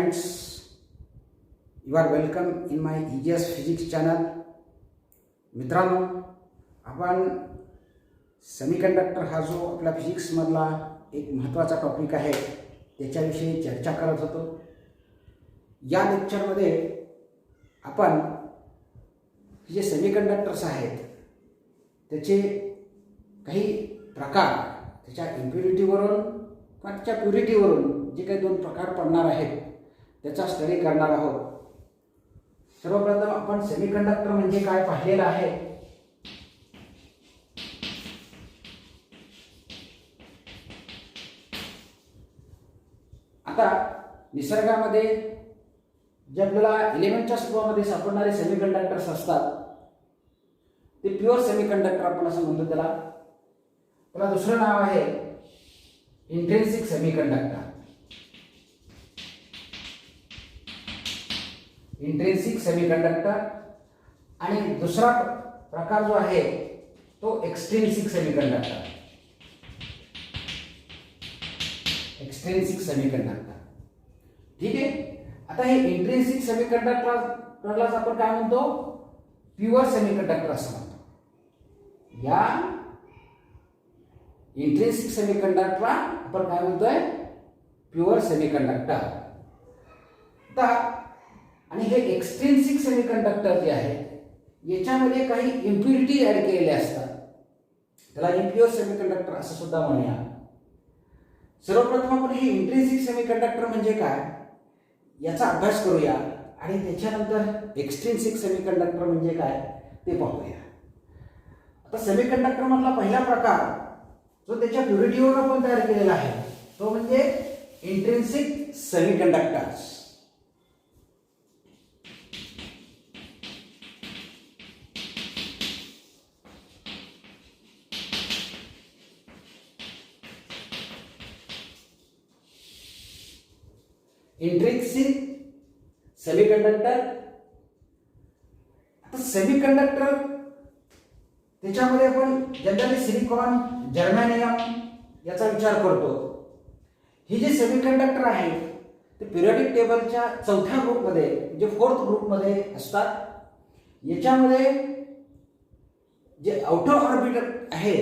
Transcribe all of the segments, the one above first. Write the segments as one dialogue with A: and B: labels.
A: friends, you are welcome in my EGS Physics channel. मित्रांनो, आपण semiconductor हा जो आपल्या फिजिक्समधला एक महत्त्वाचा टॉपिक आहे त्याच्याविषयी चर्चा करत होतो. या लेक्चरमध्ये आपण जे सेमीकंडक्टर्स आहेत त्याचे काही प्रकार, त्याच्या इम्प्युरिटीवरून किंवा त्याच्या प्युरिटीवरून जे काही दोन प्रकार पडणार आहेत त्याचा स्टडी करणार आहोत. सर्वप्रथम आपण सेमीकंडक्टर म्हणजे काय पाहिलेलं आहे. आता निसर्गामध्ये जे आपल्याला एलिमेंटच्या स्वरूपामध्ये सापडणारे सेमीकंडक्टर्स असतात ते प्युअर सेमीकंडक्टर आपण असं म्हणतो. त्याला दुसरं नाव आहे इंट्रिन्सिक सेमीकंडक्टर. इंट्रिन्सिक सेमीकंडक्टर आणि दुसरा प्रकार जो आहे तो एक्सट्रिन्सिक सेमीकंडक्टर. एक्सट्रिन्सिक सेमीकंडक्टर, ठीक आहे. आता हे इंट्रिन्सिक सेमीकंडक्टरलाच आपण काय म्हणतो, प्युअर सेमीकंडक्टर असं म्हणतो. या इंट्रिन्सिक सेमीकंडक्टरला आपण काय म्हणतोय, प्युअर सेमीकंडक्टर. आणि हे एक्सट्रिन्सिक सेमीकंडक्टर जे आहे याच्यामध्ये काही इम्प्युरिटी ऍड केलेले असतात. त्याला इम्प्युअर सेमीकंडक्टर असं सुद्धा म्हणूया. सर्वप्रथम आपण हे इंट्रिन्सिक सेमीकंडक्टर म्हणजे काय याचा अभ्यास करूया आणि त्याच्यानंतर एक्सट्रिन्सिक सेमीकंडक्टर म्हणजे काय ते पाहूया. आता सेमीकंडक्टर मधला पहिला प्रकार जो त्याच्या प्युरिटीवर आपण तयार केलेला आहे तो म्हणजे इंट्रिन्सिक सेमीकंडक्टर्स. Intrinsic semiconductor. आता सेमीकंडक्टर त्याच्यामध्ये आपण जनरली सिलिकॉन, जर्मेनियम याचा विचार करतो. ही जे सेमीकंडक्टर आहेत ते पिरियडिक टेबलच्या चौथ्या ग्रुपमध्ये म्हणजे फोर्थ ग्रुपमध्ये असतात. याच्यामध्ये जे आउटर ऑर्बिट आहे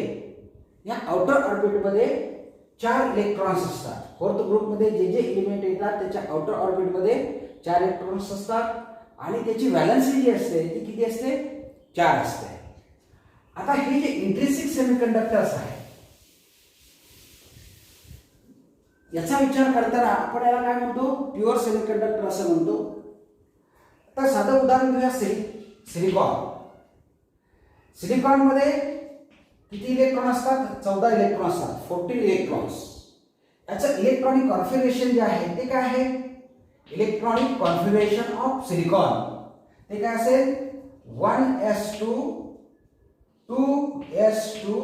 A: या आउटर ऑर्बिटमध्ये 4 इलेक्ट्रॉन्स असतात. फोर्थ ग्रुपमध्ये जे जे एलिमेंट येतात त्याच्या आउटर ऑर्बिटमध्ये 4 इलेक्ट्रॉन्स असतात आणि त्याची व्हॅलन्सी जी असते ती किती असते, 4 असते. आता हे जे इंट्रिन्सिक सेमीकंडक्टर्स आहे याचा विचार करताना आपण याला काय म्हणतो, प्युअर सेमीकंडक्टर असं म्हणतो. आता साधं उदाहरण घेऊया, सिलिकॉन. सिलिकॉन मध्ये किती इलेक्ट्रॉन असतात, 14 इलेक्ट्रॉन असतात, 14 इलेक्ट्रॉन्स. याचं इलेक्ट्रॉनिक कॉन्फिगरेशन जे आहे ते काय आहे, इलेक्ट्रॉनिक कॉन्फिगरेशन ऑफ सिलिकॉन ते काय असेल, 1s2 2s2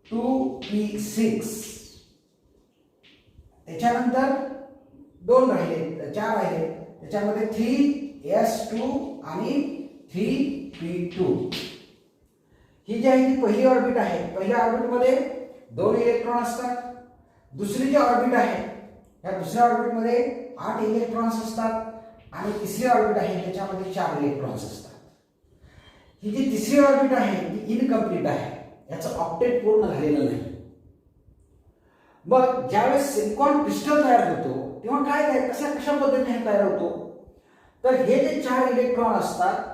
A: 2p6. त्याच्यानंतर 2 राहिले, 4 राहिले, त्याच्यामध्ये 3s2 आणि 3p2. ही जी आहे ती पहिली ऑर्बिट आहे. पहिल्या ऑर्बिटमध्ये 2 इलेक्ट्रॉन असतात. दुसरी जी ऑर्बिट आहे या दुसऱ्या ऑर्बिटमध्ये 8 इलेक्ट्रॉन्स असतात आणि तिसरी ऑर्बिट आहे त्याच्यामध्ये 4 इलेक्ट्रॉन्स असतात. ही जी तिसरी ऑर्बिट आहे ती इनकम्प्लीट आहे, याचं ऑक्टेट पूर्ण झालेलं नाही. मग ज्यावेळेस सिलिकॉन क्रिस्टल तयार होतो तेव्हा काय कशा पद्धतीने तयार होतो, तर हे जे 4 इलेक्ट्रॉन असतात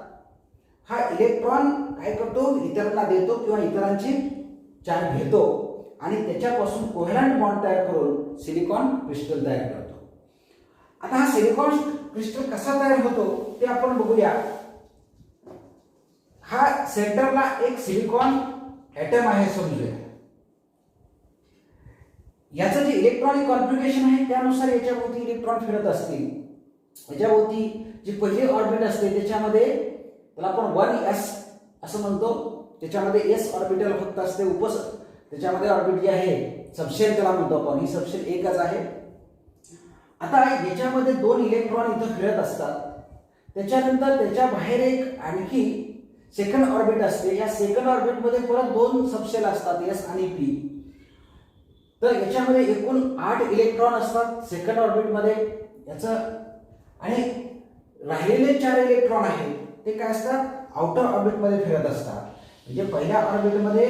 A: हा इलेक्ट्रॉन काय करतो, इतरांना देतो किंवा इतरांची चार्ज घेतो आणि त्याच्यापासून कोव्हॅलंट बॉन्ड तयार करून सिलिकॉन क्रिस्टल तयार करतो. आता हा सिलिकॉन क्रिस्टल कसा तयार होतो ते आपण बघूया. हा सेंटरला एक सिलिकॉन ॲटम आहे समजूया. याचं जे इलेक्ट्रॉनिक कॉन्फिगरेशन आहे त्यानुसार याच्याभोवती इलेक्ट्रॉन फिरत असतील. याच्याभोवती जी पहिली ऑर्बिट असते त्याच्यामध्ये त्याला आपण 1s असं म्हणतो. त्याच्यामध्ये s ऑर्बिटल फक्त असते, त्याच्यामध्ये ऑर्बिट जी आहे सबशेल त्याला म्हणतो आपण. ही सबशेल एकच आहे. आता याच्यामध्ये 2 इलेक्ट्रॉन इथं फिरत असतात. त्याच्यानंतर त्याच्या बाहेर एक आणखी सेकंड ऑर्बिट असते. या सेकंड ऑर्बिटमध्ये परत 2 सबशेल असतात, s आणि p. तर याच्यामध्ये एकूण 8 इलेक्ट्रॉन असतात सेकंड ऑर्बिटमध्ये. याचं आणि राहिलेले 4 इलेक्ट्रॉन आहेत ते काय असतात, आउटर ऑर्बिटमध्ये फिरत असतात. म्हणजे पहिल्या ऑर्बिटमध्ये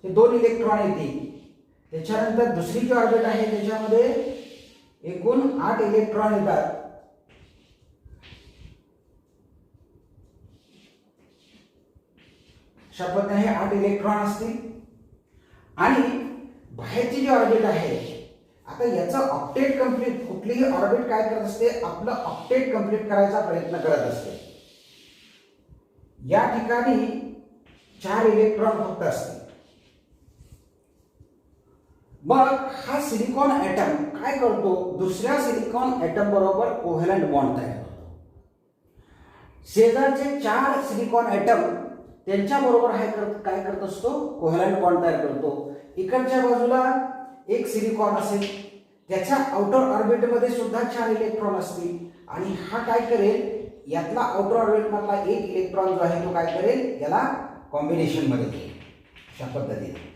A: हे 2 इलेक्ट्रॉन येतील. त्याच्यानंतर दुसरी जी ऑर्बिट आहे त्याच्यामध्ये एकूण 8 इलेक्ट्रॉन येतात. अशा पद्धतीने हे 8 इलेक्ट्रॉन असतील. आणि बाहेरची जी ऑर्बिट आहे, आता याचं ऑक्टेट कंप्लीट, कुठलीही ऑर्बिट काय करत असते, आपलं ऑक्टेट कंप्लीट करायचा प्रयत्न करत असते. या ठिकाणी 4 इलेक्ट्रॉन फक्त असते. मग हा सिलिकॉन ॲटम काय करतो, दुसऱ्या सिलिकॉन ॲटम बरोबर कोव्हॅलंट बॉन्ड तयार करतो. शेजारचे 4 सिलिकॉन ॲटम त्यांच्या बरोबर काय करत असतो, कोव्हॅलंट बॉन्ड तयार करतो. इकडच्या बाजूला एक सिलिकॉन असेल, त्याच्या आउटर ऑर्बिटमध्ये सुद्धा 4 इलेक्ट्रॉन असतील. आणि हा काय करेल, यातला आउटर ऑर्बिट मधला एक इलेक्ट्रॉन जो आहे तो काय करेल, याला कॉम्बिनेशन मध्ये देईल. अशा पद्धतीने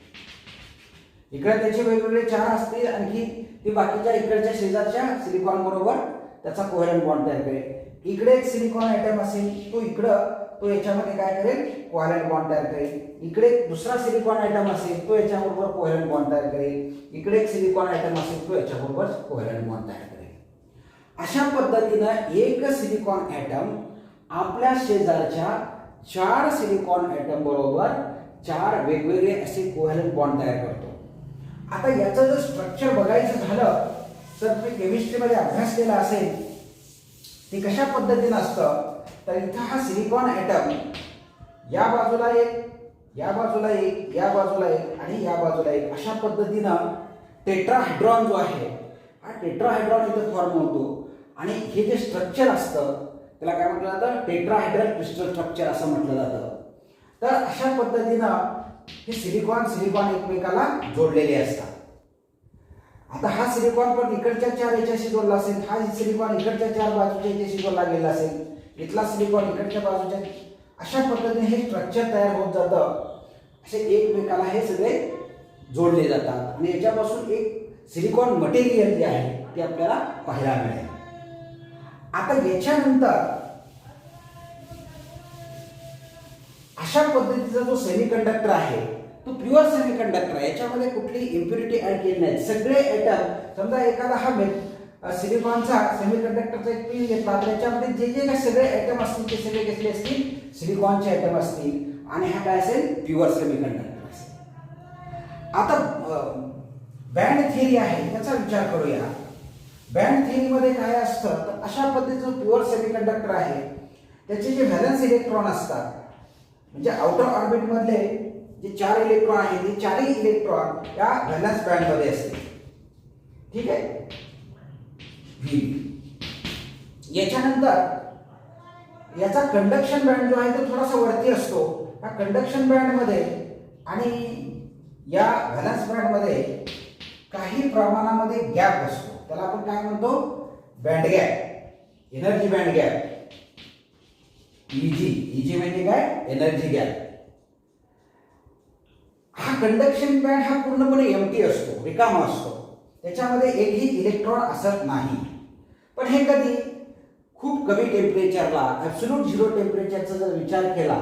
A: इकडे त्याचे वेगवेगळे 4 असतील, आणखी ते बाकीच्या इकडच्या शेजारच्या सिलिकॉन बरोबर त्याचा कोव्हॅलंट बॉन्ड तयार करेल. इकडे एक सिलिकॉन ॲटम असेल, तो याच्यामध्ये काय करेल, कोव्हॅलंट बॉन्ड तयार करेल. इकडे दुसरा सिलिकॉन ॲटम असेल, तो याच्याबरोबर कोव्हॅलंट बॉन्ड तयार करेल. इकडे एक सिलिकॉन ॲटम असेल, तो याच्याबरोबर कोव्हॅलंट बॉन्ड तयार करेल. अशा पद्धतीने एक सिलिकॉन ॲटम आपल्या शेजारच्या 4 सिलिकॉन ॲटम बरोबर 4 वेगवेगळे असे कोव्हॅलंट बॉन्ड तयार करतो. आता याचं जर स्ट्रक्चर बघायचं झालं तर तुम्ही केमिस्ट्रीमध्ये अभ्यास केला असेल, ते कशा पद्धतीने असतं, तर इथं हा सिलिकॉन ॲटम या बाजूला एक, या बाजूला एक, या बाजूला एक आणि या बाजूला एक, अशा पद्धतीनं टेट्राहायड्रॉन जो आहे, हा टेट्राहायड्रॉन इथे फॉर्म होतो. आणि हे जे स्ट्रक्चर असतं त्याला काय म्हटलं जातं, टेट्राहायड्रल क्रिस्टल स्ट्रक्चर असं म्हटलं जातं. तर अशा पद्धतीनं हे सिलिकॉन एकमेकाला जोडलेले असतात. आता हा सिलिकॉन पण इकडच्या 4 याच्याशी जोडला असेल, हा सिलिकॉन इकडच्या 4 बाजूच्या याच्याशी जोडला गेला असेल, इथला सिलिकॉन इकडच्या बाजूच्या, अशा पद्धतीने हे स्ट्रक्चर तयार होत जातं. असे एकमेकाला हे सगळे जोडले जातात. आणि याच्यापासून एक सिलिकॉन मटेरियल जे आहे ते आपल्याला पाहायला मिळेल. आता याच्यानंतर अशा पद्धतीचा जो सेमीकंडक्टर आहे तो प्युअर सेमीकंडक्टर आहे. याच्यामध्ये कुठलीही इम्प्युरिटी ऍड केली नाही. सगळे ॲटम, समजा एखादा हा सिलिकॉनचा सेमीकंडक्टरचा एक पीस घेतला, त्याच्यामध्ये जे जे काही सगळे ॲटम असतील ते सगळे कसले असतील, सिलिकॉनचे ॲटम असतील. आणि हा काय असेल, प्युअर सेमीकंडक्टर असेल. आता बँड थिअरी आहे, त्याचा विचार करूया. बँड थिअरीमध्ये काय असतं, तर अशा पद्धतीचं प्युअर सेमीकंडक्टर आहे, त्याचे जे व्हॅलन्स इलेक्ट्रॉन असतात, म्हणजे आउटर ऑर्बिट मधले जे 4 इलेक्ट्रॉन आहेत, ते 4ही इलेक्ट्रॉन या व्हॅलन्स बँड मध्ये असतील. ठीक आहे. याच्यानंतर याचा कंडक्शन बँड जो आहे तो थोडासा वरती असतो. या कंडक्शन बँड मध्ये आणि या व्हॅलन्स बँड मध्ये काही प्रमाणामध्ये गॅप असतो, त्याला आपण काय म्हणतो, band gap, energy band gap. Easy म्हणजे काय, एनर्जी गॅप. हा कंडक्शन बँड हा पूर्णपणे एम्प्टी असतो, रिकामा असतो, त्याच्यामध्ये एकही इलेक्ट्रॉन असत नाही. पण हे कधी खूप कमी टेम्परेचरला, ॲब्सोल्यूट 0 टेम्परेचरचा जर विचार केला,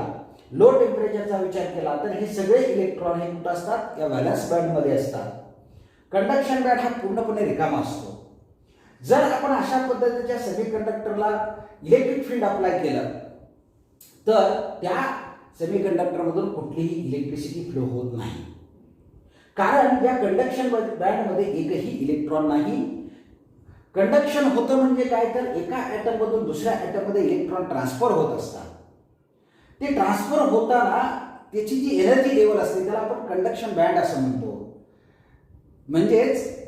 A: लो टेम्परेचरचा विचार केला, तर हे सगळे इलेक्ट्रॉन हे कुठं असतात, या व्हॅलन्स बँडमध्ये असतात. कंडक्शन बँड हा पूर्णपणे रिकामा असतो. जर आपण अशा पद्धतीच्या सेमीकंडक्टरला इलेक्ट्रिक फील्ड अप्लाय केलं तर त्या सेमीकंडक्टरमधून कुठलीही इलेक्ट्रिसिटी फ्लो होत नाही, कारण या कंडक्शन बँडमध्ये एकही इलेक्ट्रॉन नाही. कंडक्शन होतं म्हणजे काय, तर एका ॲटममधून दुसऱ्या ॲटममध्ये इलेक्ट्रॉन ट्रान्सफर होत असतात. ते ट्रान्सफर होताना त्याची जी एनर्जी लेवल असते त्याला आपण कंडक्शन बँड असं म्हणतो. म्हणजेच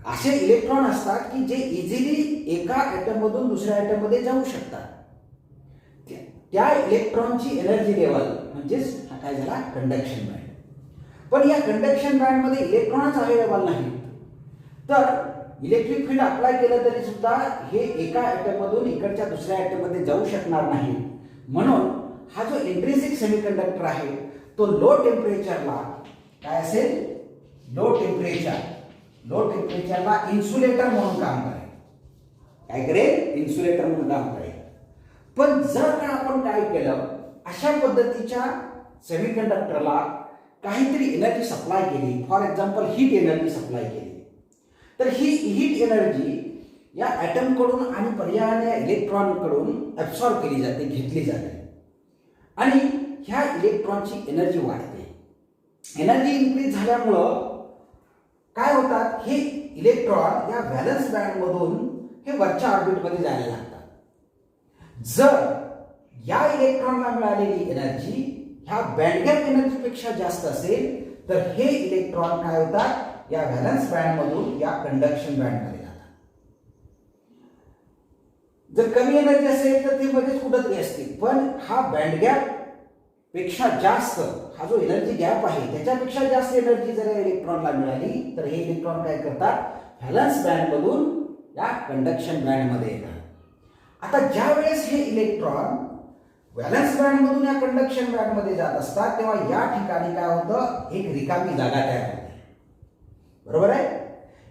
A: असे इलेक्ट्रॉन असतात की जे इझिली एका ॲटममधून दुसऱ्या ॲटममध्ये जाऊ शकतात. त्या इलेक्ट्रॉनची एनर्जी लेवल म्हणजेच हा काय झाला, कंडक्शन बँड. पण या कंडक्शन बँडमध्ये इलेक्ट्रॉनच अवेलेबल नाही, तर इलेक्ट्रिक फील्ड अप्लाय केलं तरी सुद्धा हे एका ॲटममधून इकडच्या दुसऱ्या ॲटममध्ये जाऊ शकणार नाही. म्हणून हा जो इंट्रिन्सिक सेमीकंडक्टर आहे तो लो टेम्परेचरला काय असेल, लो टेम्परेचरला इन्सुलेटर म्हणून काम करेल. काय करेल, इन्सुलेटर म्हणून काम करेल. पण जर का आपण काय केलं, अशा पद्धतीच्या सेमीकंडक्टरला काहीतरी एनर्जी सप्लाय केली, for example heat energy supply केली, तर ही हीट एनर्जी या ॲटम कडून आणि पर्यायाने इलेक्ट्रॉन कडून ऍब्सॉर्ब केली जाते, घेतली जाते आणि ह्या इलेक्ट्रॉनची एनर्जी वाढते. एनर्जी इन्क्रीज झाल्यामुळं काय होतात, हे इलेक्ट्रॉन या व्हॅलन्स बँड मधून हे वरच्या ऑर्बिटमध्ये जायला लागतात. जर या इलेक्ट्रॉनला मिळालेली एनर्जी ह्या बँड गॅप एनर्जी पेक्षा जास्त असेल तर हे इलेक्ट्रॉन काय होतात, या व्हॅलन्स बँड मधून या कंडक्शन बँड मध्ये जातात. जर कमी एनर्जी असेल तर ते मध्येच कुठेतरी असतील, पण हा बँड गॅप पेक्षा जास्त, हा जो एनर्जी गॅप आहे त्याच्यापेक्षा जास्त एनर्जी जर या इलेक्ट्रॉनला मिळाली तर हे इलेक्ट्रॉन काय करतात, व्हॅलन्स बँड मधून या कंडक्शन बँड मध्ये येतात. आता ज्या वेळेस हे इलेक्ट्रॉन व्हॅलन्स बँड मधून या कंडक्शन बँड मध्ये जात असतात तेव्हा या ठिकाणी काय होतं, एक रिकामी जागा तयार होते. बरोबर आहे.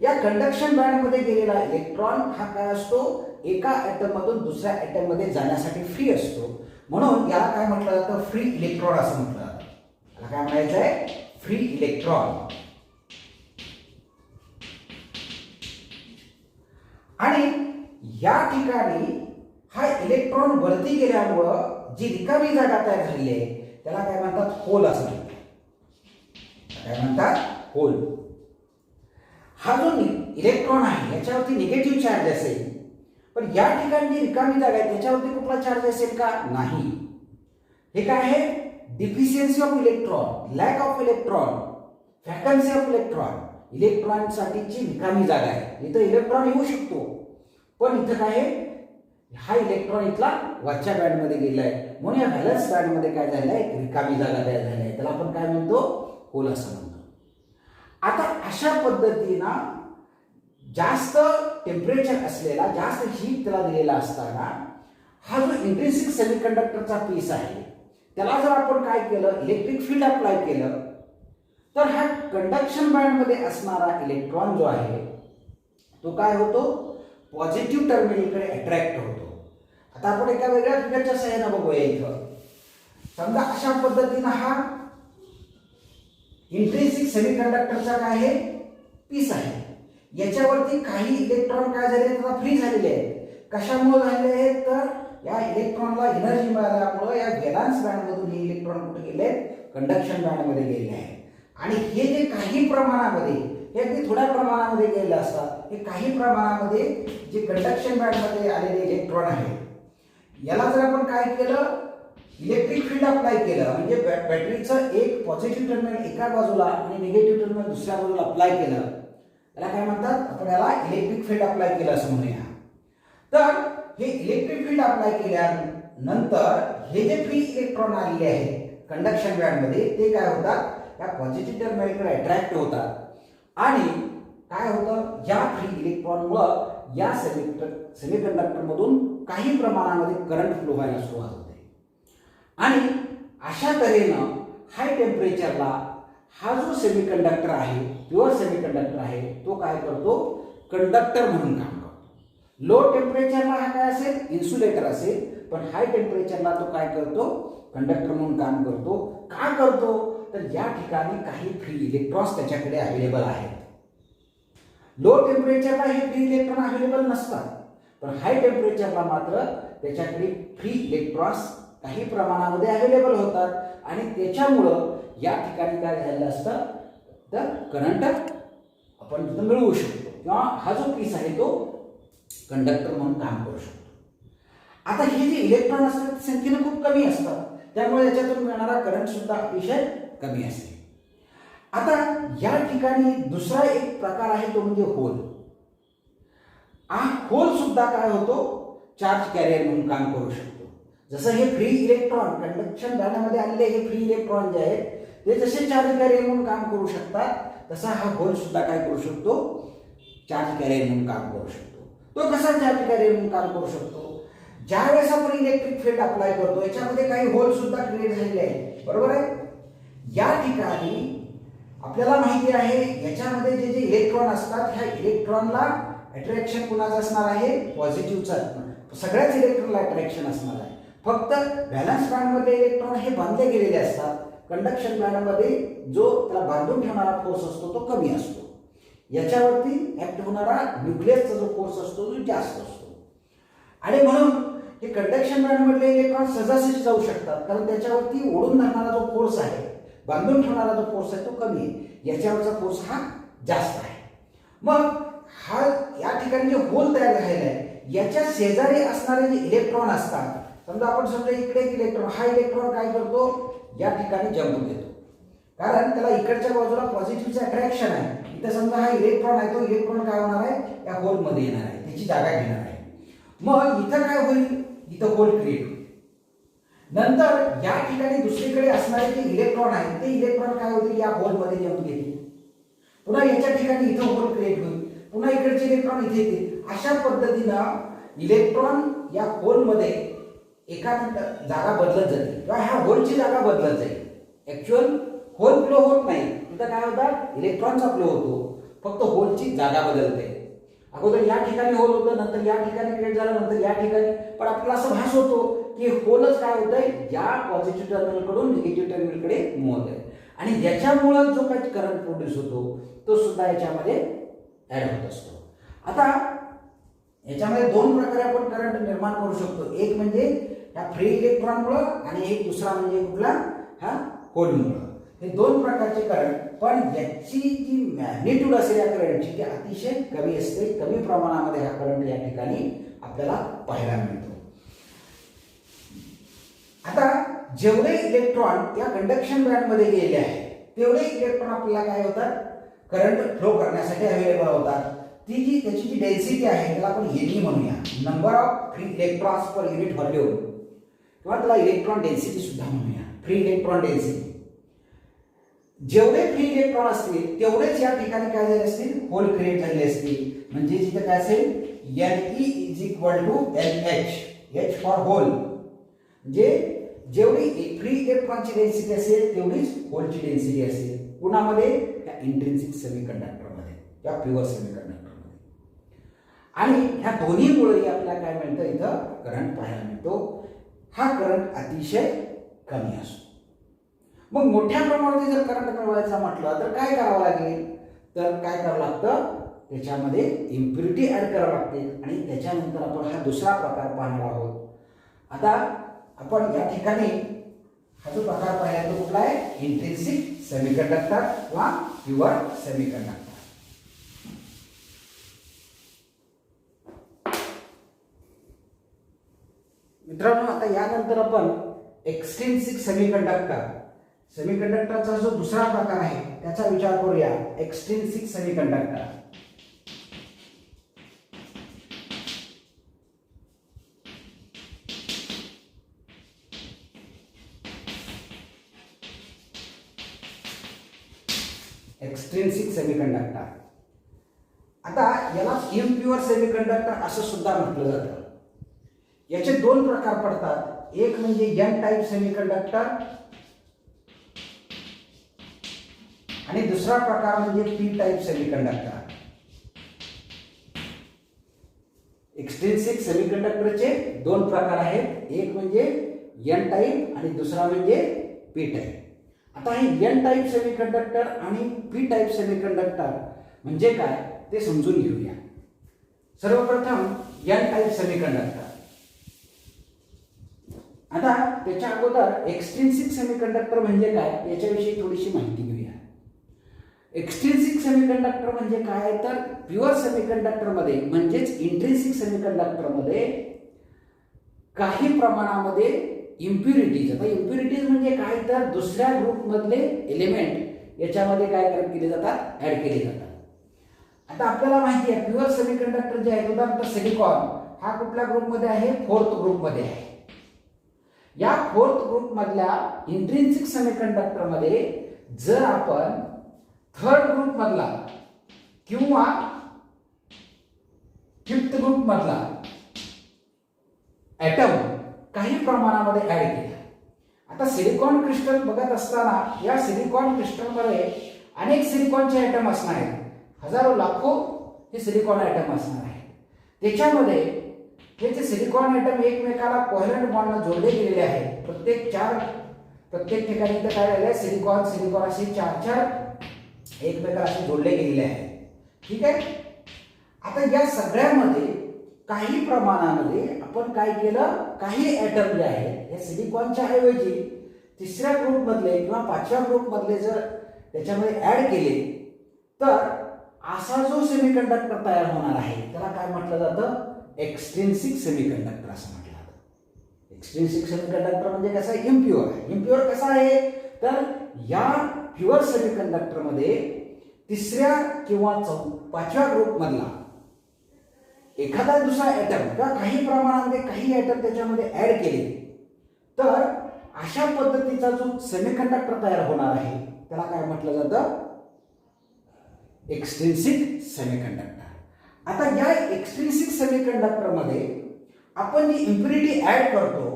A: या कंडक्शन बँड मध्ये गेलेला इलेक्ट्रॉन हा काय असतो, एका ॲटम मधून दुसऱ्या ॲटम मध्ये जाण्यासाठी फ्री असतो. म्हणून याला काय म्हटलं जातं, फ्री इलेक्ट्रॉन असं म्हटलं जातं. याला काय म्हणायचं आहे, फ्री इलेक्ट्रॉन. आणि या ठिकाणी हा इलेक्ट्रॉन वरती गेल्यामुळं जी रिकामी जागा तयार झाली आहे त्याला काय म्हणतात, होल असं म्हणतात. काय म्हणतात, होल. हा जो इलेक्ट्रॉन आहे याच्यावरती निगेटिव्ह चार्ज असेल, पण या ठिकाणी जी रिकामी जागा आहे त्याच्यावरती कुठला चार्ज असेल का, नाही. हे काय आहे, deficiency of electron, lack of electron, vacancy of electron. इलेक्ट्रॉनसाठीची रिकामी जागा आहे, इथं इलेक्ट्रॉन येऊ शकतो, पण इथं काय आहे, हा इलेक्ट्रॉन इथला वरच्या बँड मध्ये गेलाय, म्हणून या व्हॅलन्स बँड मध्ये काय झालंय, एक रिकामी जागा तयार झाली आहे, त्याला आपण काय म्हणतो, होल असं म्हणतो. आता अशा पद्धतीनं जास्त टेम्परेचर असलेला, जास्त हीट त्याला दिलेला असताना हा जो इंट्रिन्सिक सेमीकंडक्टरचा पीस आहे त्याला जर आपण काय केलं, इलेक्ट्रिक फील्ड अप्लाय केलं तर हा कंडक्शन बँड मध्ये असणारा इलेक्ट्रॉन जो आहे तो काय होतो, पॉझिटिव्ह टर्मिनलकडे अट्रॅक्ट होतो. आता आपण एका वेगळ्या फिगरच्या सहाय्याने बघूया. इथं समजा अशा पद्धतीनं हा इंट्रिन्सिक सेमीकंडक्टरचा काय आहे, पीस आहे. याच्यावरती काही इलेक्ट्रॉन काय झाले, त्याला फ्री झालेले आहेत. कशामुळे झालेले आहेत, तर या इलेक्ट्रॉनला एनर्जी मिळाल्यामुळे या व्हॅलन्स बँड मधून हे इलेक्ट्रॉन कुठे गेले, कंडक्शन बँड मध्ये गेलेले आहेत. आणि हे जे काही प्रमाणामध्ये, हे अगदी थोड्या प्रमाणामध्ये गेलेले असतात, हे काही प्रमाणामध्ये जे कंडक्शन बँड मध्ये आलेले इलेक्ट्रॉन आहेत याला जर आपण काय केलं, इलेक्ट्रिक फील्ड अप्लाय केलं, म्हणजे बॅटरीचं एक पॉझिटिव्ह टर्मिनल एका बाजूला आणि निगेटिव्ह टर्मिनल दुसऱ्या बाजूला अप्लाय केलं, त्याला काय म्हणतात, आपण याला इलेक्ट्रिक फील्ड अप्लाय केलं असं म्हणूया. तर हे इलेक्ट्रिक फील्ड अप्लाय केल्यानंतर हे जे फ्री इलेक्ट्रॉन आलेले आहेत कंडक्शन बँड मध्ये ते काय होतात, या पॉझिटिव्ह टर्मिनलकडे अट्रॅक्ट होतात आणि काय होतं, या फ्री इलेक्ट्रॉनमुळे या सेमीकंडक्टर मधून काही प्रमाणामध्ये करंट फ्लो व्हायला सुरुवात होते. आणि अशा तऱ्हेनं हाय टेम्परेचरला हा जो सेमीकंडक्टर आहे, प्युअर सेमीकंडक्टर आहे, तो काय करतो, कंडक्टर म्हणून काम करतो. लो टेम्परेचरला हा काय असेल, इन्सुलेटर असेल, पण हाय टेम्परेचरला तो काय करतो, कंडक्टर म्हणून काम करतो. का करतो, तर या ठिकाणी काही फ्री इलेक्ट्रॉन्स त्याच्याकडे अवेलेबल आहेत. लो टेम्परेचरला हे फ्री इलेक्ट्रॉन अवेलेबल नसतात, पण हाय टेम्परेचरला मात्र त्याच्याकडे फ्री इलेक्ट्रॉन्स काही प्रमाणामध्ये अवेलेबल होतात आणि त्याच्यामुळं या ठिकाणी काय झालेलं असतं, तर करंट आपण तिथं मिळवू शकतो किंवा हा जो पीस आहे तो कंडक्टर म्हणून काम करू शकतो. आता हे जे इलेक्ट्रॉन असतात संख्येने खूप कमी असतात, त्यामुळे याच्यातून मिळणारा करंट सुद्धा अतिशय कमी असते. आता या ठिकाणी दुसरा एक प्रकार आहे तो म्हणजे होल. हा होल सुद्धा काय होतो, चार्ज कॅरियर म्हणून काम करू शकतो. जसं हे फ्री इलेक्ट्रॉन कंडक्शन बँडमध्ये आलेले हे फ्री इलेक्ट्रॉन जे आहेत ते जसे चार्ज कॅरियर म्हणून काम करू शकतात, तसा हा होल सुद्धा काय करू शकतो, चार्ज कॅरियर म्हणून काम करू शकतो. तो कसा चार्ज कॅरियर म्हणून काम करू शकतो, ज्या वेळेस आपण इलेक्ट्रिक फील्ड अप्लाय करतो याच्यामध्ये काही होल सुद्धा क्रिएट झालेले आहेत, बरोबर आहे. या ठिकाणी आपल्याला माहिती आहे याच्यामध्ये जे जे इलेक्ट्रॉन असतात ह्या इलेक्ट्रॉनला अट्रॅक्शन कुणाचं असणार आहे, पॉझिटिव्हचा. सगळ्याच इलेक्ट्रॉनला अट्रॅक्शन असणार आहे. फक्त व्हॅलन्स बँडमध्ये इलेक्ट्रॉन हे बांधले गेलेले असतात. कंडक्शन बँडमध्ये जो त्याला बांधून ठेवणारा फोर्स असतो तो कमी असतो. याच्यावरती ऍक्ट होणारा न्यूक्लियसचा जो फोर्स असतो तो जास्त असतो. आणि म्हणून हे कंडक्शन बँडमधले इलेक्ट्रॉन सहजासहजी जाऊ शकतात, कारण त्याच्यावरती ओढून धरणारा जो फोर्स आहे, बांधून ठेवणारा जो फोर्स आहे तो कमी आहे. याच्यावरचा फोर्स हा जास्त आहे. मग हा या ठिकाणी जे होल तयार झालेला आहे याच्या शेजारी असणारे जे इलेक्ट्रॉन असतात, समजा आपण समजा इकडे एक इलेक्ट्रॉन, हा इलेक्ट्रॉन काय करतो, या ठिकाणी जंप देतो, कारण त्याला इकडच्या बाजूला पॉझिटिव्हचं अट्रॅक्शन आहे. इथे समजा हा इलेक्ट्रॉन आहे, तो इलेक्ट्रॉन काय होणार आहे, या होलमध्ये येणार आहे, त्याची जागा घेणार आहे. मग इथं काय होईल, इथं होल क्रिएट होईल. नंतर या ठिकाणी दुसरीकडे असणारे जे इलेक्ट्रॉन आहेत ते इलेक्ट्रॉन काय होतील, या होलमध्ये जंप घेतील. पुन्हा याच्या ठिकाणी इथं होल क्रिएट होईल, पुन्हा इकडचे इलेक्ट्रॉन इथे येतील. अशा पद्धतीनं इलेक्ट्रॉन या होलमध्ये एकानंतर जागा बदलत जाते किंवा ह्या होलची जागा बदलत जाईल. ऍक्च्युअल होल फ्लो होत नाही, तिथं काय होतात, इलेक्ट्रॉनचा फ्लो होतो, फक्त होलची जागा बदलते. अगोदर या ठिकाणी होल होतं, नंतर या ठिकाणी क्रिएट झालं, नंतर या ठिकाणी. पण आपल्याला असं भास होतो की होलच काय होतंय, या पॉझिटिव्ह टर्मिनलकडून निगेटिव्ह टर्मिनलकडे मूव्ह होत आहे. आणि याच्यामुळे जो काही करंट प्रोड्यूस होतो तो सुद्धा याच्यामध्ये ऍड होत असतो. आता याच्यामध्ये दोन प्रकारे आपण करंट निर्माण करू शकतो. एक म्हणजे या फ्री इलेक्ट्रॉनमुळे आणि एक दुसरा म्हणजे कुठला, हा होलमुळे. हे दोन प्रकारचे करंट, पण याची जी मॅग्निट्यूड असेल या करंटची ती अतिशय कमी असते. कमी प्रमाणामध्ये हा करंट या ठिकाणी आपल्याला पाहायला मिळतो. आता जेवढे इलेक्ट्रॉन या कंडक्शन बँडमध्ये गेले आहेत तेवढे इलेक्ट्रॉन आपल्याला काय होतात, करंट फ्लो करण्यासाठी अवेलेबल होतात. त्याची जी डेन्सिटी आहे त्याला आपण एन म्हणूया, number of free electrons per unit volume, किंवा त्याला इलेक्ट्रॉन डेन्सिटी सुद्धा म्हणूया, फ्री इलेक्ट्रॉन डेन्सिटी. जेवढे फ्री इलेक्ट्रॉन असतील तेवढेच या ठिकाणी काय झाले असतील, होल क्रिएट झाले असतील. म्हणजे जिथे काय असेल, Ne is equal to NH, H for hole. म्हणजे जेवढी फ्री इलेक्ट्रॉनची डेन्सिटी असेल तेवढीच होलची डेन्सिटी असेल. कुणामध्ये, या इंट्रिन्सिक सेमीकंडक्टरमध्ये, या प्युअर सेमीकंडक्टरमध्ये. आणि ह्या दोन्हीमुळे आपल्याला काय मिळतं, इथं करंट पाहायला मिळतो. हा करंट अतिशय कमी असतो. मग मोठ्या प्रमाणात जर करंट मिळवायचा म्हटलं तर काय करावं लागेल, तर काय करावं लागतं, त्याच्यामध्ये इम्प्युरिटी ऍड करावं लागते. आणि त्याच्यानंतर आपण हा दुसरा प्रकार पाहणार आहोत. आता आपण या ठिकाणी हा जो प्रकार पाहिला तो कुठला आहे, इंट्रिन्सिक सेमीकंडक्टर किंवा प्युअर सेमीकंडक्टर. मित्रांनो, आता यानंतर आपण एक्सट्रिन्सिक सेमीकंडक्टरचा जो दुसरा प्रकार आहे त्याचा विचार करूया. एक्सट्रिन्सिक सेमीकंडक्टर. एक्सट्रिन्सिक सेमीकंडक्टर, आता याला इम्प्युअर सेमीकंडक्टर असं सुद्धा म्हटलं जातं. याचे दोन प्रकार पडतात. एक म्हणजे एन टाइप सेमीकंडक्टर आणि दुसरा प्रकार म्हणजे पी टाइप सेमीकंडक्टर. एक्सट्रिन्सिक सेमीकंडक्टरचे दोन प्रकार आहेत. एक म्हणजे एन टाइप आणि दुसरा म्हणजे पी टाइप. आता हे एन टाइप सेमीकंडक्टर आणि पी टाइप सेमीकंडक्टर म्हणजे काय ते समजून घेऊया. सर्वप्रथम एन टाइप सेमीकंडक्टर. आता त्याच्या अगोदर एक्सट्रिन्सिक सेमीकंडक्टर म्हणजे काय याच्याविषयी थोडीशी माहिती घेऊया. एक्सट्रिन्सिक सेमीकंडक्टर म्हणजे काय, तर प्युअर सेमीकंडक्टर मध्ये म्हणजेच इंट्रिन्सिक सेमीकंडक्टर मध्ये काही प्रमाणामध्ये इम्प्युरिटीज. आता इम्प्युरिटीज म्हणजे काय, तर दुसऱ्या ग्रुप मधले एलिमेंट याच्यामध्ये काय केले जातात, ऍड केले जातात. आता आपल्याला माहिती आहे प्युअर सेमीकंडक्टर जे आहे उदाहरणार्थ सिलिकॉन हा कुठल्या ग्रुप मध्ये आहे, फोर्थ ग्रुप मध्ये आहे. या फोर्थ ग्रुप मधल्या इंट्रिन्सिक सेमीकंडक्टर मध्ये जर आपण थर्ड ग्रुप मधला किंवा फिफ्थ ग्रुप मधला ऍटम काही प्रमाणामध्ये ऍड केला. आता सिलिकॉन क्रिस्टल बघत असताना या सिलिकॉन क्रिस्टल मध्ये अनेक सिलिकॉनचे ॲटम असणार आहेत, हजारो लाखो हे सिलिकॉन ॲटम असणार आहे. त्याच्यामध्ये हे जे सिलिकॉन ॲटम एकमेकाला कोव्हॅलंट बॉन्डने जोडले गेलेले आहेत. प्रत्येक ठिकाणी इथं काय झालंय, सिलिकॉन सिलिकॉन असे 4 एकमेकाला असे जोडले गेलेले आहेत. ठीक आहे. आता या सगळ्यामध्ये काही प्रमाणामध्ये आपण काय केलं, काही ॲटम जे आहेत या सिलिकॉनच्या ऐवजी तिसऱ्या ग्रुप मधले किंवा पाचव्या ग्रुप मधले जर त्याच्यामध्ये ऍड केले तर असा जो सेमीकंडक्टर तयार होणार आहे त्याला काय म्हटलं जातं, एक्सट्रिन्सिक सेमीकंडक्टर असं म्हटलं जातं. एक्सट्रिन्सिक सेमीकंडक्टर म्हणजे कसं, इम्प्युअर आहे. इम्प्युअर कसा आहे तर या प्युअर सेमीकंडक्टर मध्ये तिसऱ्या किंवा पाचव्या ग्रुप मधला एखादा दुसरा ॲटम किंवा काही प्रमाणामध्ये काही ॲटम त्याच्यामध्ये ऍड केले तर अशा पद्धतीचा जो सेमीकंडक्टर तयार होणार आहे त्याला काय म्हटलं जातं, एक्सट्रिन्सिक सेमीकंडक्टर. आता या एक्सट्रिन्सिक सेमीकंडक्टर मध्ये आपण जी इम्प्युरिटी ऍड करतो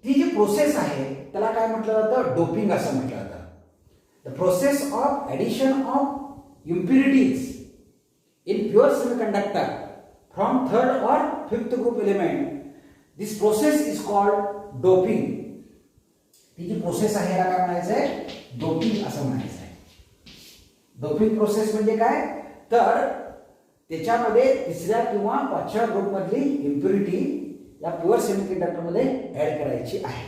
A: ती जी प्रोसेस आहे त्याला काय म्हटलं जातं, डोपिंग असं म्हटलं जातं. The process of addition of impurities in pure semiconductor from third or fifth group element, this process is called doping. ती जी प्रोसेस आहे याला काय म्हणायचं आहे, डोपिंग असं म्हणायचं आहे. डोपिंग प्रोसेस म्हणजे काय तर त्याच्यामध्ये तिसऱ्या किंवा पाचव्या ग्रुप मधली इम्प्युरिटी या प्युअर सेमीकंडक्टर मध्ये ऍड करायची आहे.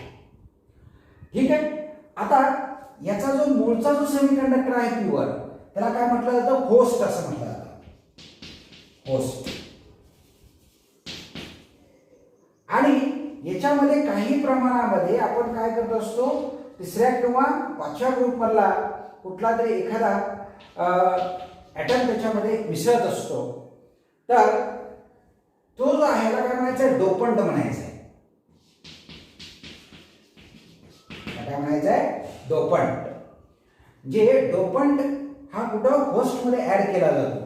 A: ठीक आहे. आता याचा जो मूळचा जो सेमीकंडक्टर आहे प्युअर त्याला काय म्हटलं जातं, होस्ट असं म्हटलं जातं, होस्ट. आणि याच्यामध्ये काही प्रमाणामध्ये आपण काय करत असतो, तिसऱ्या किंवा पाचव्या ग्रुप मधला कुठला तरी एखादा ॲटम त्याच्यामध्ये मिसळत असतो तर तो जो आहे त्याला काय म्हणायचं, डोपंट म्हणायचं आहे. काय म्हणायचं आहे, डोपंट. जे डोपंट हा कुठं होस्ट मध्ये ऍड केला जातो.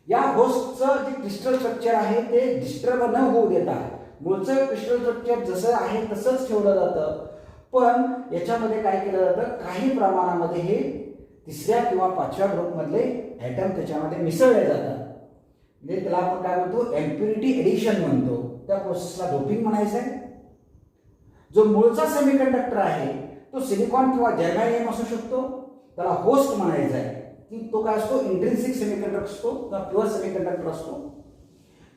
A: या होस्टचं जे क्रिस्टल स्ट्रक्चर आहे ते डिस्टर्ब न होऊ देता मूळचं क्रिस्टल स्ट्रक्चर जसं आहे तसंच ठेवलं जातं. पण याच्यामध्ये काय केलं जातं, काही प्रमाणामध्ये हे तिसऱ्या किंवा पाचव्या ग्रुप मधले ॲटम त्याच्यामध्ये मिसळले जातात. म्हणजे त्याला आपण काय म्हणतो, इम्प्युरिटी एडिशन म्हणतो. त्या प्रोसेसला डोपिंग म्हणायचं आहे. जो मूळचा सेमीकंडक्टर आहे तो सिलिकॉन किंवा जर्मेनियम असू शकतो, त्याला होस्ट म्हणायचं आहे. की तो काय असतो, इंट्रिन्सिक सेमीकंडक्टर असतो किंवा प्युअर सेमीकंडक्टर असतो.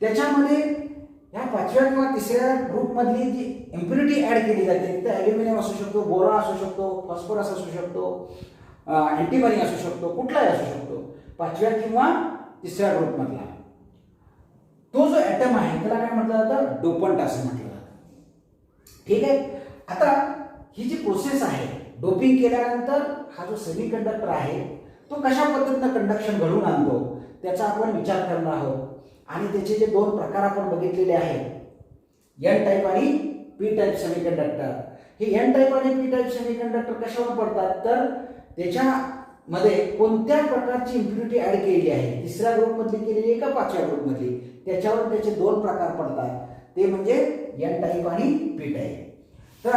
A: त्याच्यामध्ये या पाचव्या किंवा तिसऱ्या ग्रुप मधली जी इम्प्युरिटी ऍड केली जाते तर ॲल्युमिनियम असू शकतो, बोरॉन असू शकतो, फॉस्फरस असू शकतो, अँटीमनी असू शकतो, कुठलाही असू शकतो. पाचव्या किंवा तिसऱ्या ग्रुप मधला तो जो ॲटम आहे त्याला काय म्हटलं जातं, डोपंट असं म्हटलं जातं. ठीक आहे. आता ही जी प्रोसेस आहे डोपिंग केल्यानंतर हा जो सेमीकंडक्टर आहे तो कशा पद्धतीनं कंडक्शन घडवून आणतो त्याचा आपण विचार करणार आहोत. आणि त्याचे जे दोन प्रकार आपण बघितलेले आहेत, एन टाईप आणि पी टाईप सेमीकंडक्टर. हे एन टाईप आणि पी टाईप सेमीकंडक्टर कशावर पडतात तर त्याच्यामध्ये कोणत्या प्रकारची इम्प्युरिटी ऍड केलेली आहे, तिसऱ्या ग्रुप मधली केलेली आहे का पाचव्या ग्रुप मधली, त्याच्यावर त्याचे दोन प्रकार पडतात. ते म्हणजे एन टाईप आणि पी टाईप. तर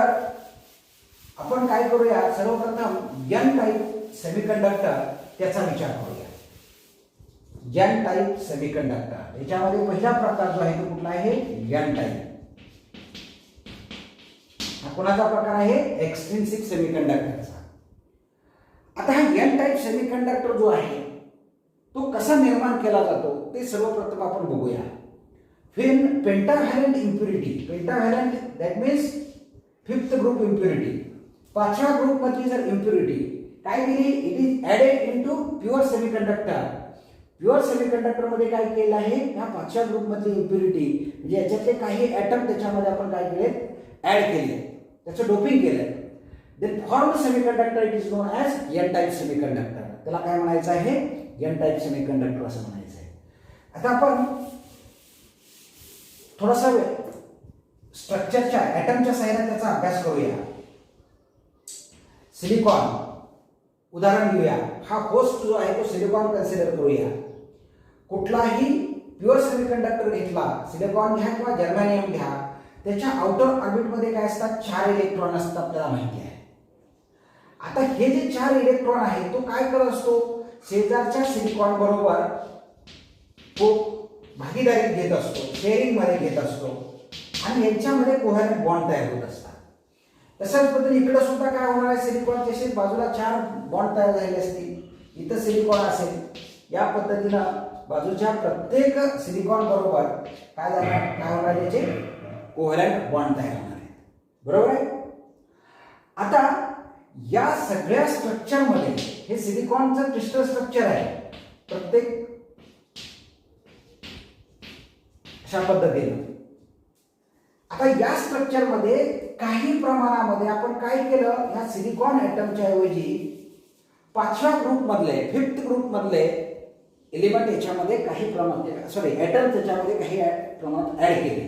A: आपण काय करूया, सर्वप्रथम एन टाईप सेमीकंडक्टर त्याचा विचार करूया. एन टाईप सेमीकंडक्टर याच्यामध्ये पहिला प्रकार जो आहे तो कुठला आहे, एन टाईप. हा कोणाचा प्रकार आहे, एक्सट्रिन्सिक सेमीकंडक्टरचा. आता हा एन टाईप सेमीकंडक्टर जो आहे तो कसा निर्माण केला जातो ते सर्वप्रथम आपण बघूया. when pentavalent impurity, pentavalent that means fifth group impurity, पाचव्या ग्रुप मधली जर इम्प्युरिटी काय केली, it is added into pure semiconductor. Pure semiconductor मध्ये काय केलं आहे, या पाचव्या ग्रुप मधली इम्प्युरिटी म्हणजे याच्यातले काही ॲटम त्याच्यामध्ये आपण काय केले, ऍड केले, त्याचं डोपिंग केलं. Then form semiconductor it is known as an type semiconductor. त्याला काय म्हणायचं आहे, एन टाईप सेमीकंडक्टर असं म्हणायचं आहे. आता आपण थोडासा स्ट्रक्चरच्या ॲटमच्या सहाय्याने त्याचा अभ्यास करूया. सिलिकॉन उदाहरण घेऊया. हा होस्ट जो आहे तो सिलिकॉन कन्सिडर करूया. कुठलाही प्युअर सेमीकंडक्टर घेतला, सिलिकॉन घ्या किंवा जर्मेनियम घ्या, त्याच्या आउटर ऑर्बिट मध्ये काय असतात, 4 इलेक्ट्रॉन असतात आपल्याला माहिती आहे. आता हे जे 4 इलेक्ट्रॉन आहेत तो काय करत असतो, शेजारच्या सिलिकॉन बरोबर तो भागीदारी घेत असतो, शेअरिंग मध्ये घेत असतो आणि यांच्यामध्ये कोव्हॅलेंट बॉन्ड तयार होत असतात. तशाच पद्धतीने इकडे सुद्धा काय होणार आहे, सिलिकॉनचे असे बाजूला 4 बॉन्ड तयार झालेले असतील, इथं सिलिकॉन असेल. या पद्धतीनं बाजूच्या प्रत्येक सिलिकॉन बरोबर काय होणार याचे कोव्हॅलेंट बॉन्ड तयार होणार आहे. बरोबर आहे. आता या सगळ्या स्ट्रक्चरमध्ये हे सिलिकॉनचं क्रिस्टल स्ट्रक्चर आहे प्रत्येक अशा पद्धतीने. आता या स्ट्रक्चरमध्ये काही प्रमाणामध्ये आपण काय केलं, या सिलिकॉन ॲटमच्या ऐवजी 5व्या ग्रुप मधले 5th ग्रुप मधले एलिमेंट याच्यामध्ये काही प्रमाणात ॲटम त्याच्यामध्ये काही प्रमाणात ऍड केले.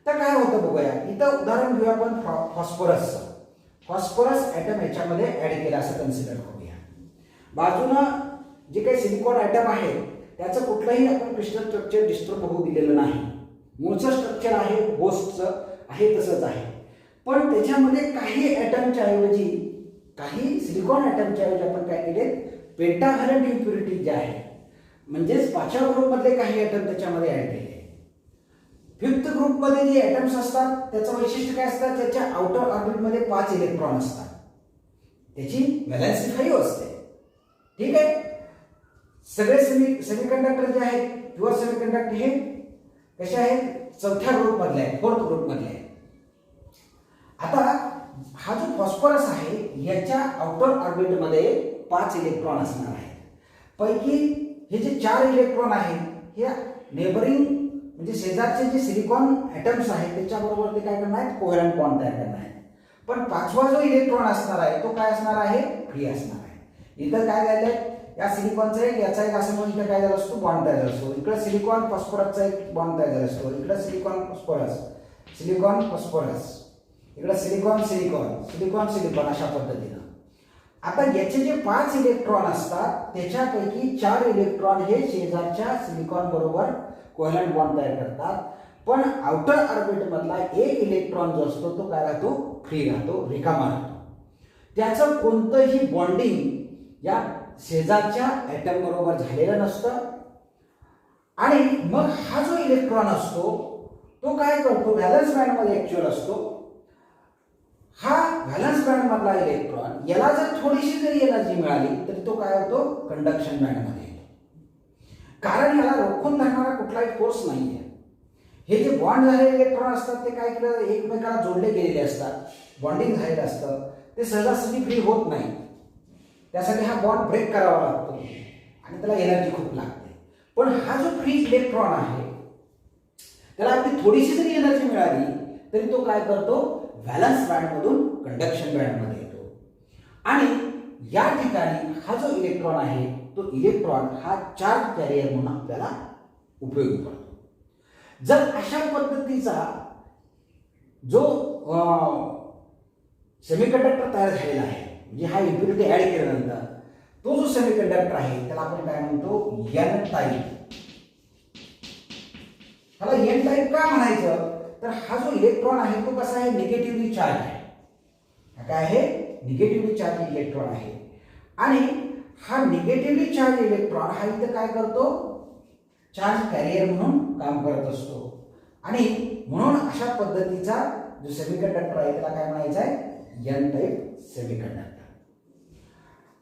A: तर काय होतं बघूया. इथं उदाहरण घेऊया आपण फॉस्फरसचं. फॉस्फरस ॲटम याच्यामध्ये ऍड केला असं कन्सिडर करूया. बाजूनं जे काही सिलिकॉन ॲटम आहे त्याचं कुठलंही आपण क्रिस्टल स्ट्रक्चर डिस्टर्ब होऊ दिलेलं नाही. मूळचं स्ट्रक्चर आहे होस्टचं आहे तसंच आहे. पण त्याच्यामध्ये काही ॲटमच्या ऐवजी काही सिलिकॉन ॲटमच्या ऐवजी आपण काय केले, पेंटाव्हॅलंट इम्प्युरिटी जे आहे म्हणजेच 5व्या ग्रुपमधले काही ॲटम त्याच्यामध्ये ऍड केले. 5th ग्रुपमध्ये जे ॲटम्स असतात त्याचं वैशिष्ट्य काय असतं, त्याच्या आउटर ऑर्बिटमध्ये 5 इलेक्ट्रॉन असतात, त्याची व्हॅलेन्सी 5 असते. ठीक आहे. सगळे सेमीकंडक्टर जे आहेत प्युअर सेमीकंडक्टर हे कसे आहेत, 4थ्या ग्रुपमधले आहेत, 4th ग्रुपमधले आहेत. आता हा जो फॉस्फरस आहे याच्या आउटर ऑर्बिटमध्ये 5 इलेक्ट्रॉन असणार आहेत. पैकी हे जे 4 इलेक्ट्रॉन आहेत हे नेबरिंग म्हणजे शेजारचे जे सिलिकॉन ॲटम्स आहेत त्याच्याबरोबर ते काय करणार आहेत, कोव्हॅलेंट बॉन्ड तयार करणार आहेत. पण 5वा जो इलेक्ट्रॉन असणार आहे तो काय असणार आहे, फ्री असणार आहे. इथं काय झालंय, या सिलिकॉनचा एक याचा एक असं म्हणून इथं काय झालं असतो, बॉन्ड तयार असतो. इकडे सिलिकॉन फॉस्फरसचा एक बॉन्ड तयार झाला असतो. इकडे सिलिकॉन फॉस्फरस, इकडे सिलिकॉन अशा पद्धतीनं. आता याचे जे 5 इलेक्ट्रॉन असतात त्याच्यापैकी 4 इलेक्ट्रॉन हे शेजारच्या सिलिकॉन बरोबर कोव्हॅलेंट बॉन्ड तयार करतात. पण आउटर ऑर्बिट मधला एक इलेक्ट्रॉन जो असतो तो काय राहतो, फ्री राहतो, रिकामा राहतो. त्याचं कोणतंही बॉन्डिंग या शेजारच्या ॲटम बरोबर झालेलं नसतं. आणि मग हा जो इलेक्ट्रॉन असतो तो काय करतो, व्हॅलन्स बँड मध्ये ऍक्च्युअल असतो. हा व्हॅलन्स बँड मधला इलेक्ट्रॉन याला जर थोडीशी जरी एनर्जी मिळाली तरी तो काय होतो, कंडक्शन बँड मध्ये येतो. कारण याला रोखून धरणारा कुठलाही फोर्स नाहीये. हे जे बॉन्ड झालेले इलेक्ट्रॉन असतात ते काय केलं, एकमेकाला जोडले गेलेले असतात, बॉन्डिंग झालेलं असतं, ते सहजासहजी फ्री होत नाही. त्यासाठी हा बॉन्ड ब्रेक करावा लागतो आणि त्याला एनर्जी खूप लागते. पण हा जो फ्री इलेक्ट्रॉन आहे त्याला अगदी थोडीशी जरी एनर्जी मिळाली तरी तो काय करतो, व्हॅलन्स बँड मधून कंडक्शन बँड मध्ये येतो. आणि या ठिकाणी हा जो इलेक्ट्रॉन आहे तो इलेक्ट्रॉन हा चार्ज कॅरियर म्हणून आपल्याला उपयोगी पडतो. जर अशा पद्धतीचा जो सेमीकंडक्टर तयार झालेला आहे म्हणजे हा इम्प्युरिटी ऍड केल्यानंतर तो जो सेमीकंडक्टर आहे त्याला आपण काय म्हणतो, एन टाईप. ह्याला एन टाईप का म्हणायचं, तर हा जो इलेक्ट्रॉन आहे तो कसा आहे, निगेटिव्हली चार्ज आहे. काय आहे, निगेटिव्हली चार्ज इलेक्ट्रॉन आहे. आणि हा निगेटिव्हली चार्ज इलेक्ट्रॉन हा इथं काय करतो, चार्ज कॅरियर म्हणून काम करत असतो. आणि म्हणून अशा पद्धतीचा जो सेमीकंडक्टर आहे त्याला काय म्हणायचं आहे, एन टाईप सेमीकंडक्टर.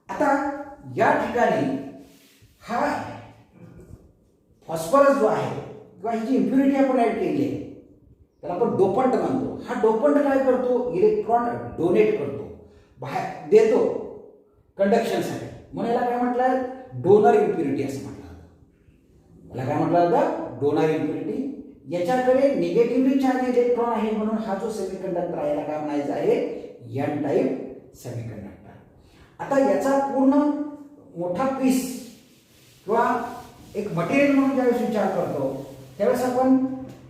A: आता या ठिकाणी हा फॉस्फरस जो आहे किंवा ही जी इम्प्युरिटी आपण ऍड केली आहे त्याला आपण डोपंट म्हणतो. हा डोपंट काय करतो, इलेक्ट्रॉन डोनेट करतो, बाहेर देतो कंडक्शनसाठी. म्हणून याला काय म्हटलं, डोनर इम्प्युरिटी असं म्हटलं जातं. याला काय म्हटलं जातं, डोनर इम्प्युरिटी. याच्याकडे निगेटिव्हली चार्ज इलेक्ट्रॉन आहे म्हणून हा जो सेमीकंडक्टर आहे याला काय म्हणायचं आहे, एन टाईप सेमीकंडक्टर. आता याचा पूर्ण मोठा पीस किंवा एक मटेरियल म्हणून ज्यावेळेस विचार करतो त्यावेळेस आपण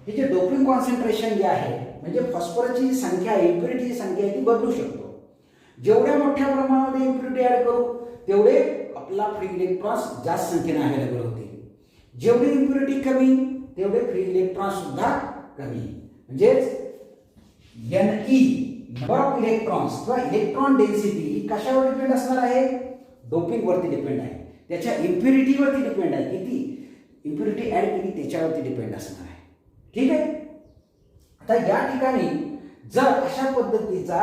A: हे जे डोपिंग कॉन्सन्ट्रेशन जे आहे म्हणजे फॉस्फरसची जी संख्या आहे, इम्प्युरिटीची संख्या आहे ती बदलू शकतो. जेवढ्या मोठ्या प्रमाणामध्ये इम्प्युरिटी ऍड करू तेवढे आपला फ्री इलेक्ट्रॉन्स जास्त संख्येने अवेलेबल होतील. जेवढी इम्प्युरिटी कमी तेवढे फ्री इलेक्ट्रॉन सुद्धा कमी. म्हणजेच नंबर ऑफ इलेक्ट्रॉन्स किंवा इलेक्ट्रॉन डेन्सिटी कशावर डिपेंड असणार आहे? डोपिंग वरती डिपेंड आहे, त्याच्या इम्प्युरिटीवरती डिपेंड आहे, किती इम्प्युरिटी ऍड केली त्याच्यावरती डिपेंड असणार आहे. ठीक आहे. आता या ठिकाणी जर अशा पद्धतीचा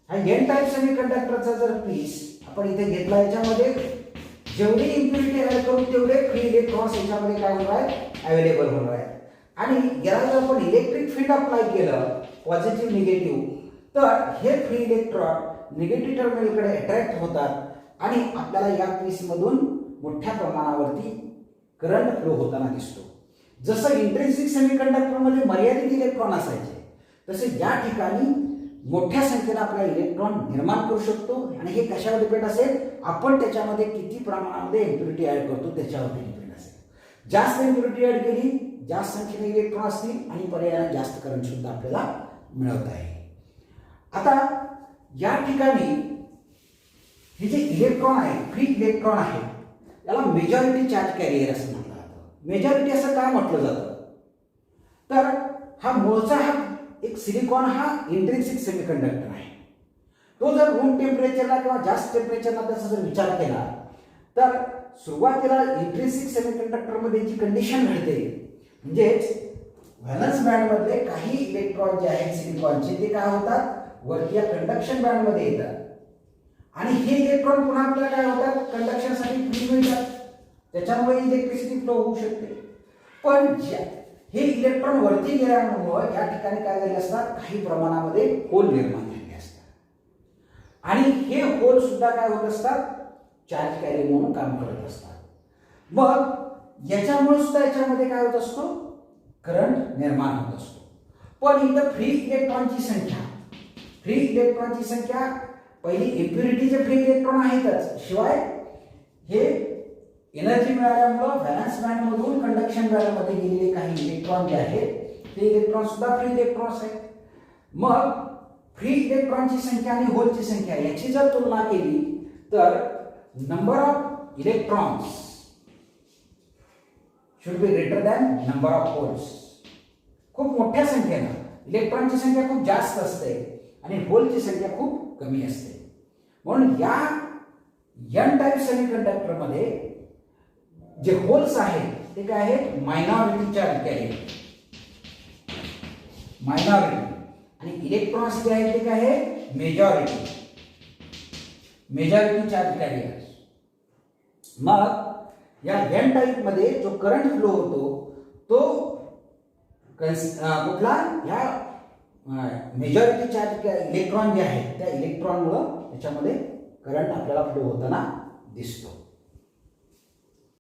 A: हा एन टाइप सेमीकंडक्टरचा जर पीस आपण इथे घेतला, याच्यामध्ये जेवढी इम्प्युरिटी ऍड करू तेवढे फ्री इलेक्ट्रॉन्स याच्यामध्ये काय होणार आहेत? अवेलेबल होणार आहेत. आणि याला जर आपण इलेक्ट्रिक फील्ड अप्लाय केलं पॉझिटिव्ह निगेटिव्ह, तर हे फ्री इलेक्ट्रॉन निगेटिव्ह टर्मिनलकडे अट्रॅक्ट होतात आणि आपल्याला या पीसमधून मोठ्या प्रमाणावरती करंट फ्लो होताना दिसतो. जसं इंट्रिन्सिक सेमीकंडक्टरमध्ये मर्यादित इलेक्ट्रॉन असायचे, तसे या ठिकाणी मोठ्या संख्येने आपल्याला इलेक्ट्रॉन निर्माण करू शकतो. आणि हे कशावर डिपेंड असेल? आपण त्याच्यामध्ये किती प्रमाणामध्ये इम्प्युरिटी ऍड करतो त्याच्यावरती डिपेंड असेल. जास्त इम्प्युरिटी ऍड केली, जास्त संख्येने इलेक्ट्रॉन असतील आणि पर्यायाने जास्त करंट सुद्धा आपल्याला मिळवत आहे. आता या ठिकाणी हे जे इलेक्ट्रॉन आहे, फ्री इलेक्ट्रॉन आहे, याला मेजॉरिटी चार्ज कॅरियर असं म्हटलं जातं. मेजॉरिटी असं काय म्हटलं जातं? तर हा मूळचा हा एक सिलिकॉन हा इंट्रिन्सिक सेमीकंडक्टर आहे. तो जर रूम टेम्परेचरला किंवा जास्त टेम्परेचरला त्याचा जर विचार केला तर सुरुवातीला इंट्रिन्सिक सेमीकंडक्टरमध्ये जी कंडिशन घडते, म्हणजेच व्हॅलन्स बँडमधले काही इलेक्ट्रॉन जे आहेत सिलिकॉनचे ते काय होतात? वरती या कंडक्शन बँडमध्ये येतात आणि हे इलेक्ट्रॉन पुन्हा आपल्याला काय होतात? कंडक्शनसाठी फ्री मिळतात, त्याच्यामुळे इलेक्ट्रिसिटी फ्लो होऊ शकते. पण हे इलेक्ट्रॉन वरती गेल्यामुळे या ठिकाणी काय झाले असतात? काही प्रमाणामध्ये होल निर्माण झाले असतात आणि हे होल सुद्धा काय होत असतात? चार्ज कॅरियर म्हणून काम करत असतात. मग याच्यामुळे सुद्धा याच्यामध्ये काय होत असतो? करंट निर्माण होत असतो. पण इथं फ्री इलेक्ट्रॉनची संख्या पहिली इम्प्युरिटीचे फ्री इलेक्ट्रॉन आहेतच, शिवाय हे एनर्जी मिळाल्यामुळे व्हॅलन्स बँड मधून कंडक्शन बँड मध्ये गेलेले काही इलेक्ट्रॉन जे आहेत ते इलेक्ट्रॉन सुद्धा फ्री इलेक्ट्रॉन्स आहेत. मग फ्री इलेक्ट्रॉनची संख्या आणि होलची संख्या याची जर तुलना केली तर number of electrons should be greater than number of holes. खूप मोठ्या संख्येनं इलेक्ट्रॉनची संख्या खूप जास्त असते आणि होलची संख्या खूप कमी असते. म्हणून या एन टाइप सेमीकंडक्टर मध्ये जे होल्स आहेत ते काय आहेत? Minority charge carrier, minority. आणि इलेक्ट्रॉन्स जे आहेत ते काय आहे? Majority charge carrier. मग या एन टाइप मध्ये जो करंट फ्लो होतो तो कुठला? या मेजॉरिटी चार्ज इलेक्ट्रॉन जे आहेत त्या इलेक्ट्रॉनमुळे त्याच्यामध्ये करंट आपल्याला फ्लो होताना दिसतो.